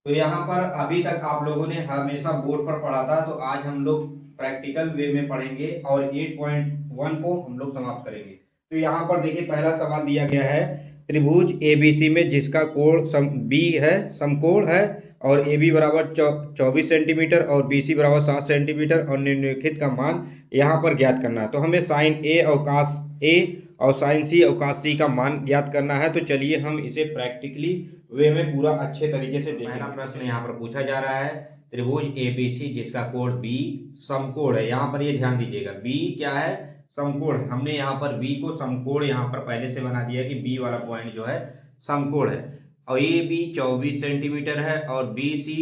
तो यहाँ पर अभी तक आप लोगों ने हमेशा बोर्ड पर पढ़ा था, तो आज हम लोग प्रैक्टिकल वे में पढ़ेंगे और 8.1 को हम लोग समाप्त करेंगे। तो यहाँ पर देखिए पहला सवाल दिया गया है, त्रिभुज एबीसी में जिसका कोण बी है, समकोण है और ए बी बराबर 24 सेंटीमीटर और बी सी बराबर 7 सेंटीमीटर और निम्नलिखित का मान यहाँ पर ज्ञात करना है। तो हमें साइन ए और कास ए और साइन सी और कास सी का मान ज्ञात करना है। तो चलिए हम इसे प्रैक्टिकली वे में पूरा अच्छे तरीके से देखेंगे। पहला प्रश्न यहाँ पर पूछा जा रहा है, त्रिभुज एबीसी जिसका कोण बी समकोण है। यहाँ पर ये ध्यान दीजिएगा, बी क्या है, समकोण है। हमने यहाँ पर बी को समकोण यहाँ पर पहले से बना दिया कि बी वाला पॉइंट जो है समकोण है और ए बी 24 सेंटीमीटर है और बी सी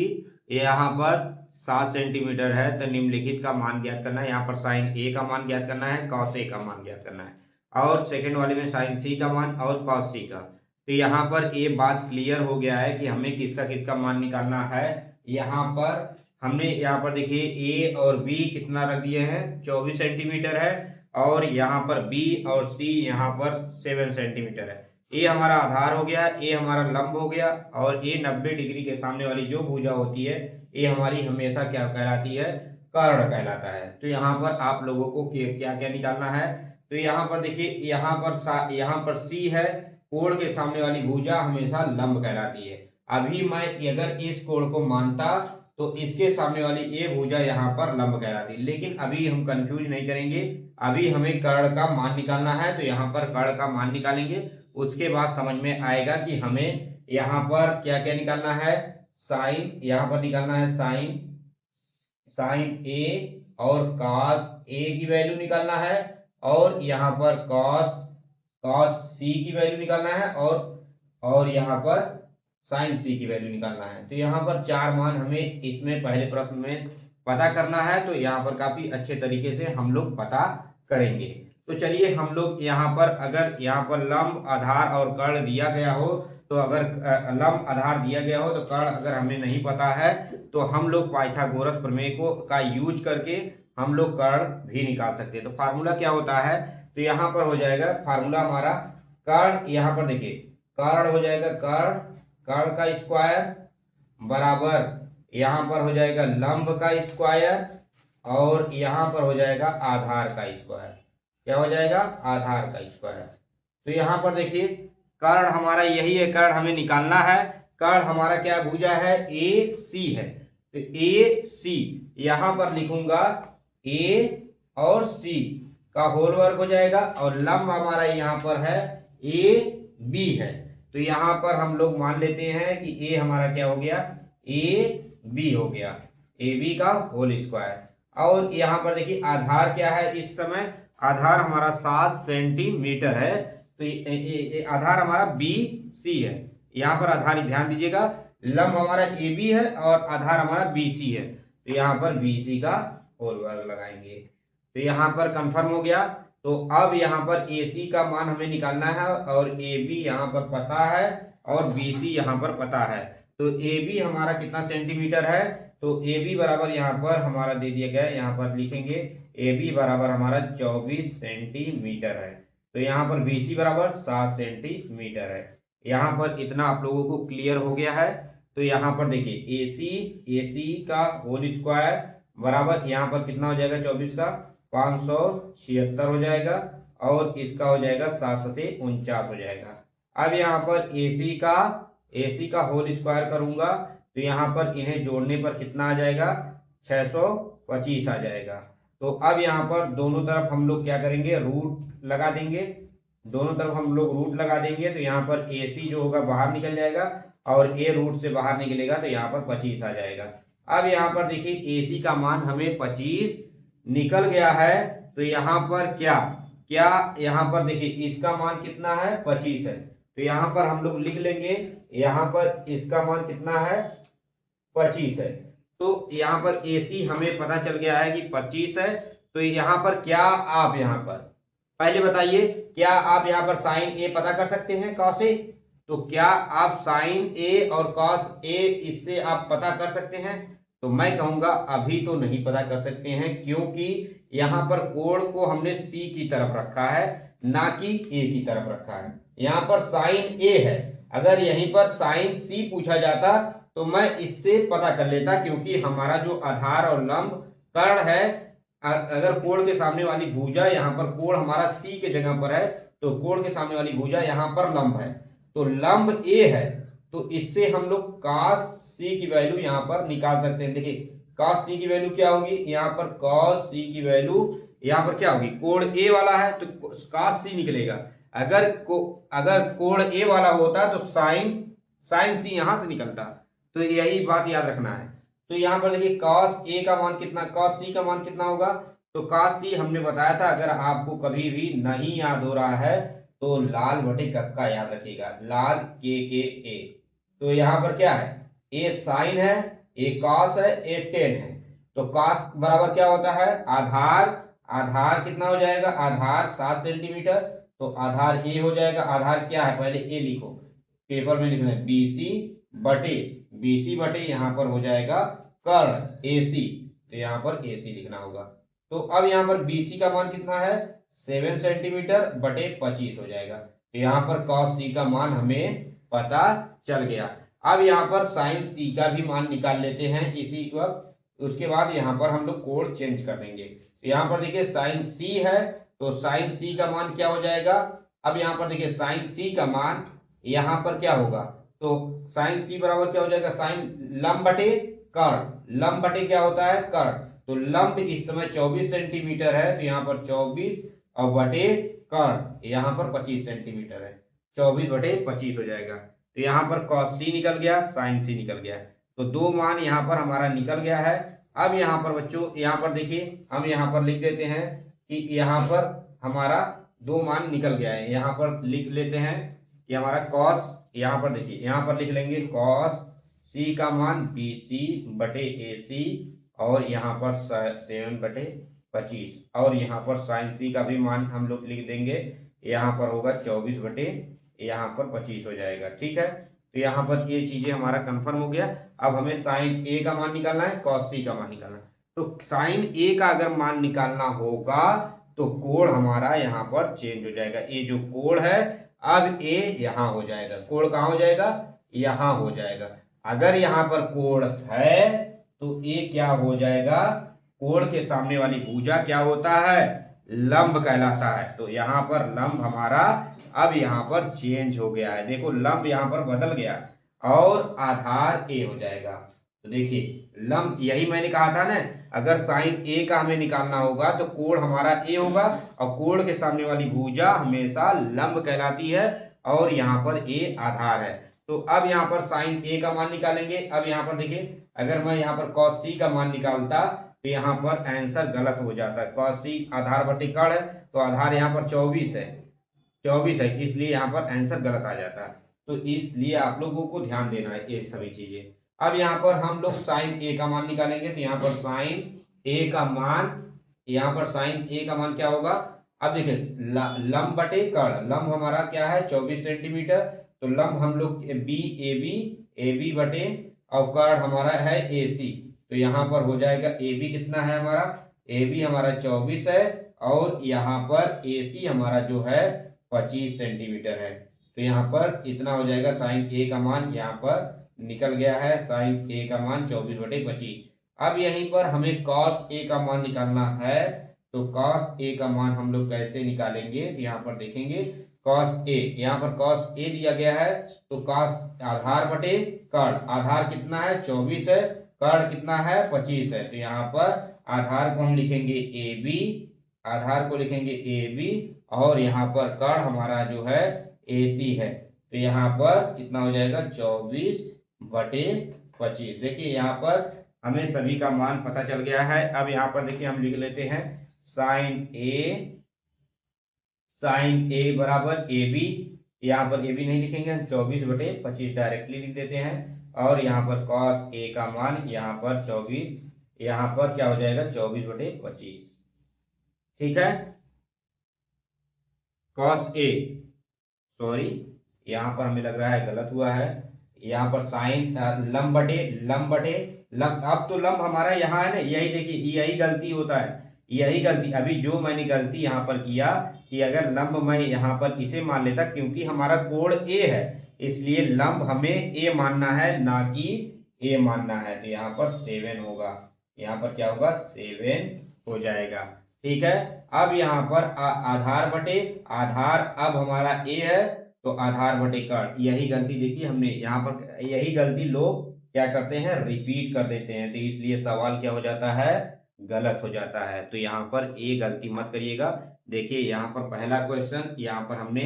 यहाँ पर 7 सेंटीमीटर है। तो निम्नलिखित का मान ज्ञात करना है। यहाँ पर साइन ए का मान ज्ञात करना है, कॉस ए का मान ज्ञात करना है और सेकेंड वाले में साइन सी का मान और कॉस सी का। तो यहाँ पर ये बात क्लियर हो गया है कि हमें किसका किसका मान निकालना है। यहाँ पर हमने यहाँ पर देखिए ए और बी कितना रख दिए हैं, 24 सेंटीमीटर है और यहाँ पर बी और सी यहाँ पर 7 सेंटीमीटर है। ए हमारा आधार हो गया, ए हमारा लंब हो गया और ए 90 डिग्री के सामने वाली जो भुजा होती है ये हमारी हमेशा क्या कहलाती है, कर्ण कहलाता है। तो यहाँ पर आप लोगों को क्या क्या निकालना है। तो यहाँ पर देखिए यहाँ पर सी है, कोण के सामने वाली भुजा हमेशा लंब कहलाती है। अभी मैं अगर इस कोण को मानता तो इसके सामने वाली ये भुजा यहाँ पर लंब कहलाती, लेकिन अभी हम कंफ्यूज नहीं करेंगे। अभी हमें कर्ण का मान निकालना है, तो यहाँ पर कर्ण का मान निकालेंगे। उसके बाद समझ में आएगा कि हमें यहाँ पर क्या क्या निकालना है। साइन यहाँ पर निकालना है, साइन ए और कॉस ए की वैल्यू निकालना है और यहाँ पर कॉस सी की वैल्यू निकालना है और यहाँ पर साइन सी की वैल्यू निकालना है। तो यहाँ पर चार मान हमें इसमें पहले प्रश्न में पता करना है। तो यहाँ पर काफी अच्छे तरीके से हम लोग पता करेंगे। तो चलिए हम लोग यहाँ पर अगर यहाँ पर लंब आधार और कर्ण दिया गया हो, तो अगर लंब आधार दिया गया हो तो कर्ण अगर हमें नहीं पता है तो हम लोग पाइथागोरस प्रमेय को का यूज करके हम लोग कर्ण भी निकाल सकते हैं। तो फार्मूला क्या होता है, तो यहाँ पर हो जाएगा फार्मूला हमारा कर्ण, यहाँ पर देखिए कर्ण हो जाएगा कर्ण का स्क्वायर बराबर यहाँ पर हो जाएगा लंब का स्क्वायर और यहाँ पर हो जाएगा आधार का स्क्वायर। क्या हो जाएगा, आधार का स्क्वायर। तो यहाँ पर देखिए कर्ण हमारा यही है, कर्ण हमें निकालना है। कर्ण हमारा क्या भुजा है, ए सी है। तो ए सी यहाँ पर लिखूंगा ए और सी का होल वर्ग हो जाएगा और लंब हमारा यहाँ पर है ए बी है। तो यहाँ पर हम लोग मान लेते हैं कि ए हमारा क्या हो गया, ए बी हो गया, ए बी का होल स्क्वायर। और यहाँ पर देखिए आधार क्या है, इस समय आधार हमारा 7 सेंटीमीटर है। तो ये आधार हमारा बी सी है। यहाँ पर आधार ध्यान दीजिएगा, लंब हमारा ए बी है और आधार हमारा बी सी है। तो यहाँ पर बी सी का होल वर्ग लगाएंगे। तो यहाँ पर कंफर्म हो गया। तो अब यहाँ पर ए सी का मान हमें निकालना है और ए बी यहाँ पर पता है और बी सी यहाँ पर पता है। तो ए बी हमारा कितना सेंटीमीटर है, तो ए बी बराबर यहाँ पर हमारा दे दिया गया है, यहाँ पर लिखेंगे ए बी बराबर हमारा 24 सेंटीमीटर है। तो यहाँ पर बी सी बराबर 7 सेंटीमीटर है। यहाँ पर इतना आप लोगों को क्लियर हो गया है। तो यहाँ पर देखिए ए सी का होल स्क्वायर बराबर यहाँ पर कितना हो जाएगा, 24 का 576 हो जाएगा और इसका हो जाएगा 749 हो जाएगा। अब यहाँ पर ए सी का होल स्क्वायर करूंगा तो यहाँ पर इन्हें जोड़ने पर कितना आ जाएगा, 625 आ जाएगा। तो अब यहाँ पर दोनों तरफ हम लोग क्या करेंगे, रूट लगा देंगे। दोनों तरफ हम लोग रूट लगा देंगे तो यहाँ पर ए सी जो होगा बाहर निकल जाएगा और ए रूट से बाहर निकलेगा तो यहाँ पर 25 आ जाएगा। अब यहाँ पर देखिए ए सी का मान हमें 25 निकल गया है। तो यहाँ पर क्या क्या यहाँ पर देखिए इसका मान कितना है, 25 है। तो यहाँ पर हम लोग लिख लेंगे, यहाँ पर इसका मान कितना है, 25 है। तो यहाँ पर ए सी हमें पता चल गया है कि 25 है। तो यहाँ पर क्या आप यहाँ पर पहले बताइए, क्या आप यहाँ पर साइन ए पता कर सकते हैं कॉस ए? तो क्या आप साइन ए और कॉस ए इससे आप पता कर सकते हैं? तो मैं कहूंगा अभी तो नहीं पता कर सकते हैं, क्योंकि यहाँ पर कोण को हमने सी की तरफ रखा है ना कि ए की तरफ रखा है। यहाँ पर साइन ए है, अगर यहीं पर साइन सी पूछा जाता तो मैं इससे पता कर लेता, क्योंकि हमारा जो आधार और लंब कर्ण है, अगर कोण के सामने वाली भुजा, यहाँ पर कोण हमारा सी के जगह पर है, तो कोण के सामने वाली भुजा यहाँ पर लंब है, तो लंब ए है, तो इससे हम लोग cos सी की वैल्यू यहाँ पर निकाल सकते हैं। देखिए cos सी की वैल्यू क्या होगी, यहाँ पर cos सी की वैल्यू यहाँ पर क्या होगी, कोण ए वाला है तो cos सी निकलेगा। अगर कोण ए वाला होता तो साइन सी यहां से निकलता। तो यही बात याद रखना है। तो यहाँ पर देखिए cos ए का मान कितना, cos सी का मान कितना होगा, तो cos सी हमने बताया था, अगर आपको कभी भी नहीं याद हो रहा है तो लाल बटे कक्का याद रखिएगा, लाल के ए। तो यहाँ पर क्या है, ए साइन है, ए cos है, ए टेन है। तो cos बराबर क्या होता है, आधार कितना हो जाएगा, आधार 7 सेंटीमीटर, तो आधार ए हो जाएगा। आधार क्या है, पहले ए लिखो, पेपर में लिखना है बीसी बटे यहाँ पर हो जाएगा कर्ण एसी, तो यहाँ पर एसी लिखना होगा। तो अब यहाँ पर बीसी का मान कितना है, 7 सेंटीमीटर बटे 25 हो जाएगा। तो यहाँ पर cos सी का मान हमें पता चल गया। अब यहाँ पर साइन सी का भी मान निकाल लेते हैं इसी वक्त, उसके बाद यहाँ पर हम लोग कोड चेंज कर देंगे। तो यहाँ पर देखिए साइन सी है, तो साइन सी का मान क्या हो जाएगा, अब यहाँ पर देखिए साइन सी का मान यहाँ पर क्या होगा, तो साइन सी बराबर क्या हो जाएगा, साइन लंब बटे कर्ण, लंब बटे क्या होता है कर्ण, तो लंब इस समय 24 सेंटीमीटर है, तो यहाँ पर 24 और बटे कर्ण यहाँ पर 25 सेंटीमीटर है, 24 बटे 25 हो जाएगा। तो यहाँ पर cos सी निकल गया, साइन सी निकल गया, तो दो मान यहाँ पर हमारा निकल गया है। अब यहाँ पर बच्चों, यहाँ पर देखिए हम यहाँ पर लिख देते हैं कि यहाँ पर हमारा दो मान निकल गया है। यहाँ पर लिख लेते हैं कि हमारा cos, यहाँ पर देखिए यहाँ पर लिख लेंगे cos सी का मान BC बटे AC, और यहाँ पर 7 बटे 25, और यहाँ पर साइन सी का भी मान हम लोग लिख देंगे, यहाँ पर होगा 24 बटे यहाँ पर 25 हो जाएगा। ठीक है, तो यहाँ पर ये चीजें हमारा कंफर्म हो गया। अब हमें साइन ए का मान निकालना है, cos सी का मान निकालना है। तो साइन ए का अगर मान निकालना होगा तो कोण हमारा यहाँ पर चेंज हो जाएगा, ये जो कोण है अब ए यहाँ हो जाएगा, कोण कहाँ हो जाएगा, यहाँ हो जाएगा। अगर यहाँ पर कोण है तो ए क्या हो जाएगा, कोण के सामने वाली भुजा क्या होता है, लंब कहलाता है। तो यहाँ पर लंब हमारा अब यहाँ पर चेंज हो गया है, देखो लंब यहाँ पर बदल गया और आधार ए हो जाएगा। तो देखिए लंब, यही मैंने कहा था ना, अगर साइन ए का हमें निकालना होगा तो कोण हमारा ए होगा, और कोण के सामने वाली भुजा हमेशा लंब कहलाती है, और यहाँ पर ए आधार है। तो अब यहाँ पर साइन ए का मान निकालेंगे। अब यहाँ पर देखिए अगर मैं यहाँ पर cos सी का मान निकालता तो यहाँ पर आंसर गलत हो जाता है, cos सी आधार बटे कर्ण है, तो आधार यहाँ पर 24 है, इसलिए यहाँ पर आंसर गलत आ जाता है। तो इसलिए आप लोगों को ध्यान देना है ये सभी चीजें। अब यहाँ पर हम लोग साइन ए का मान निकालेंगे, तो यहाँ पर साइन ए का मान, यहाँ पर साइन ए का मान क्या होगा, अब देखिए लंब बटे कर्ण, लंब हमारा क्या है 24 सेंटीमीटर, तो लंब हम लोग ए बी बटे, और कर्ण हमारा है ए सी, तो यहाँ पर हो जाएगा ए बी कितना है हमारा, ए बी हमारा 24 है, और यहाँ पर ए सी हमारा जो है 25 सेंटीमीटर है। तो यहाँ पर इतना हो जाएगा, साइन ए का मान यहाँ पर निकल गया है, साइन ए का मान 24 बटे 25। अब यहीं पर हमें cos ए का मान निकालना है, तो cos ए का मान हम लोग कैसे निकालेंगे, तो यहाँ पर देखेंगे cos ए, यहाँ पर cos ए दिया गया है, तो cos आधार बटे कर्ण, आधार कितना है 24 है, कर्ण कितना है 25 है, तो यहाँ पर आधार को हम लिखेंगे ए बी, आधार को लिखेंगे ए बी, और यहाँ पर कर्ण हमारा जो है ए सी है, तो यहाँ पर कितना हो जाएगा 24 बटे 25। देखिए यहाँ पर हमें सभी का मान पता चल गया है। अब यहाँ पर देखिए हम लिख लेते हैं साइन ए बराबर ए बी, यहाँ पर ए बी नहीं लिखेंगे हम, 24 बटे 25 डायरेक्टली लिख देते हैं, और यहाँ पर cos ए का मान यहाँ पर 24, यहाँ पर क्या हो जाएगा 24 बटे 25। ठीक है, cos ए, सॉरी यहाँ पर हमें लग रहा है गलत हुआ है, यहाँ पर साइन लंब बटे लंब, अब तो लंब हमारा यहाँ है ना, यही देखिए यही गलती होता है, यही गलती अभी जो मैंने गलती यहाँ पर किया कि अगर लंब मैं यहाँ पर इसे मान लेता, क्योंकि हमारा कोण ए है इसलिए लंब हमें ए मानना है, ना कि ए मानना है, तो यहाँ पर 7 होगा, यहाँ पर क्या होगा 7 हो जाएगा। ठीक है, अब यहाँ पर आधार बटे आधार, अब हमारा ए है तो आधार बटे कर्ण, यही गलती देखिए हमने यहाँ पर, यही गलती लोग क्या करते हैं, रिपीट कर देते हैं, तो इसलिए सवाल क्या हो जाता है, गलत हो जाता है। तो यहाँ पर ए गलती मत करिएगा। देखिए यहाँ पर पहला क्वेश्चन, यहाँ पर हमने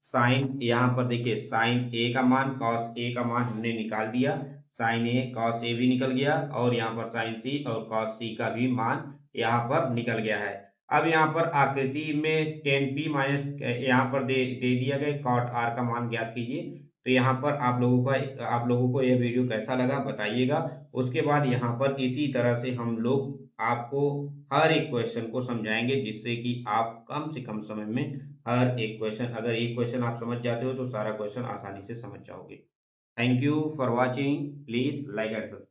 साइन, यहाँ पर देखिए साइन ए का मान कॉस ए का मान हमने निकाल दिया, साइन ए कॉस ए भी निकल गया, और यहाँ पर साइन सी और कॉस सी का भी मान यहाँ पर निकल गया है। अब यहाँ पर आकृति में tan p माइनस यहाँ पर दे दिया गया, cot r का मान ज्ञात कीजिए। तो यहाँ पर आप लोगों को यह वीडियो कैसा लगा बताइएगा। उसके बाद यहाँ पर इसी तरह से हम लोग आपको हर एक क्वेश्चन को समझाएंगे, जिससे कि आप कम से कम समय में हर एक क्वेश्चन, अगर एक क्वेश्चन आप समझ जाते हो तो सारा क्वेश्चन आसानी से समझ जाओगे। Thank you for watching, please like and subscribe.